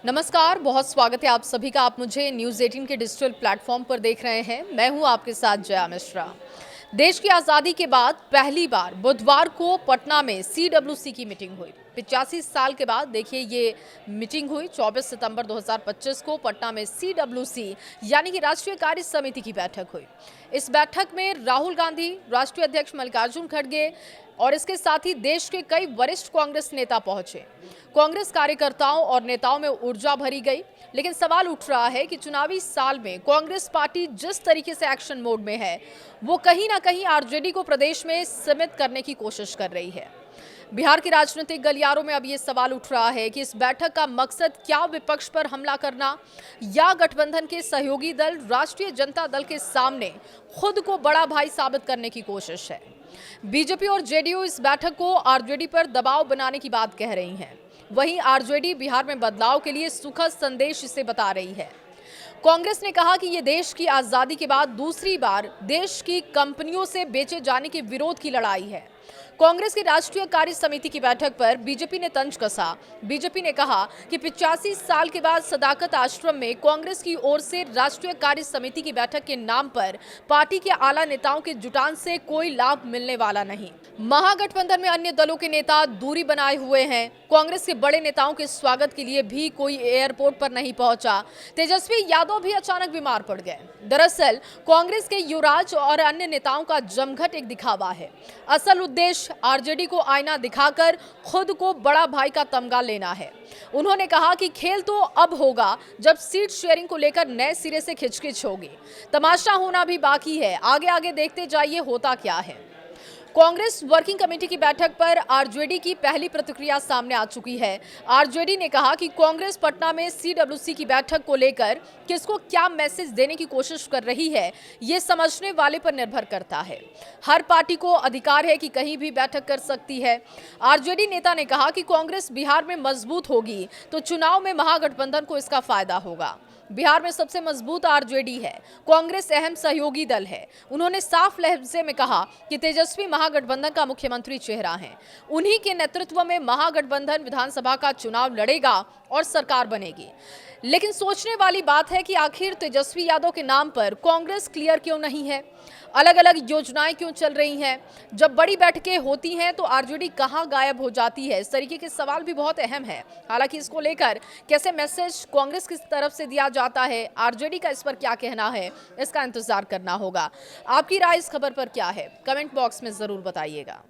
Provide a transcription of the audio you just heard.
नमस्कार, बहुत स्वागत है आप सभी का। आप मुझे न्यूज़ 18 के डिजिटल प्लेटफॉर्म पर देख रहे हैं। मैं हूं आपके साथ जया मिश्रा। देश की आज़ादी के बाद पहली बार बुधवार को पटना में सीडब्ल्यूसी की मीटिंग हुई। 85 साल के बाद देखिए ये मीटिंग हुई। 24 सितंबर 2025 को पटना में सीडब्ल्यूसी यानी कि राष्ट्रीय कार्य समिति की बैठक हुई। इस बैठक में राहुल गांधी, राष्ट्रीय अध्यक्ष मल्लिकार्जुन खड़गे और इसके साथ ही देश के कई वरिष्ठ कांग्रेस नेता पहुंचे। कांग्रेस कार्यकर्ताओं और नेताओं में ऊर्जा भरी गई, लेकिन सवाल उठ रहा है कि चुनावी साल में कांग्रेस पार्टी जिस तरीके से एक्शन मोड में है, वो कहीं ना कहीं आरजेडी को प्रदेश में सीमित करने की कोशिश कर रही है। बिहार के राजनीतिक गलियारों में अब ये सवाल उठ रहा है कि इस बैठक का मकसद क्या विपक्ष पर हमला करना या गठबंधन के सहयोगी दल राष्ट्रीय जनता दल के सामने खुद को बड़ा भाई साबित करने की कोशिश है। बीजेपी और जेडीयू इस बैठक को आरजेडी पर दबाव बनाने की बात कह रही हैं। वहीं आरजेडी बिहार में बदलाव के लिए सुखद संदेश इसे बता रही है। कांग्रेस ने कहा कि यह देश की आजादी के बाद दूसरी बार देश की कंपनियों से बेचे जाने के विरोध की लड़ाई है। कांग्रेस की राष्ट्रीय कार्य समिति की बैठक पर बीजेपी ने तंज कसा। बीजेपी ने कहा कि 85 साल के बाद सदाकत आश्रम में कांग्रेस की ओर से राष्ट्रीय कार्य समिति की बैठक के नाम पर पार्टी के आला नेताओं के जुटान से कोई लाभ मिलने वाला नहीं। महागठबंधन में अन्य दलों के नेता दूरी बनाए हुए हैं। कांग्रेस के बड़े नेताओं के स्वागत के लिए भी कोई एयरपोर्ट पर नहीं पहुंचा। तेजस्वी यादव भी अचानक बीमार पड़ गए। दरअसल कांग्रेस के युवराज और अन्य नेताओं का जमघट एक दिखावा है। असल उद्देश्य आरजेडी को आईना दिखाकर खुद को बड़ा भाई का तमगा लेना है। उन्होंने कहा कि खेल तो अब होगा जब सीट शेयरिंग को लेकर नए सिरे से खिचखिच होगी। तमाशा होना भी बाकी है। आगे आगे देखते जाइए होता क्या है। कांग्रेस वर्किंग कमेटी की बैठक पर आरजेडी की पहली प्रतिक्रिया सामने आ चुकी है। आरजेडी ने कहा कि कांग्रेस पटना में सीडब्ल्यूसी की बैठक को लेकर किसको क्या मैसेज देने की कोशिश कर रही है, ये समझने वाले पर निर्भर करता है। हर पार्टी को अधिकार है कि कहीं भी बैठक कर सकती है। आरजेडी नेता ने कहा कि कांग्रेस बिहार में मजबूत होगी तो चुनाव में महागठबंधन को इसका फायदा होगा। बिहार में सबसे मजबूत आरजेडी है, कांग्रेस अहम सहयोगी दल है। उन्होंने साफ लहजे में कहा कि तेजस्वी महागठबंधन का मुख्यमंत्री चेहरा है। उन्हीं के नेतृत्व में महागठबंधन विधानसभा का चुनाव लड़ेगा और सरकार बनेगी। लेकिन सोचने वाली बात है कि आखिर तेजस्वी यादव के नाम पर कांग्रेस क्लियर क्यों नहीं है? अलग अलग योजनाएं क्यों चल रही हैं? जब बड़ी बैठकें होती हैं तो आरजेडी कहां गायब हो जाती है? इस तरीके के सवाल भी बहुत अहम है। हालांकि इसको लेकर कैसे मैसेज कांग्रेस की तरफ से दिया जाता है, आरजेडी का इस पर क्या कहना है, इसका इंतजार करना होगा। आपकी राय इस खबर पर क्या है? कमेंट बॉक्स में जरूर बताइएगा।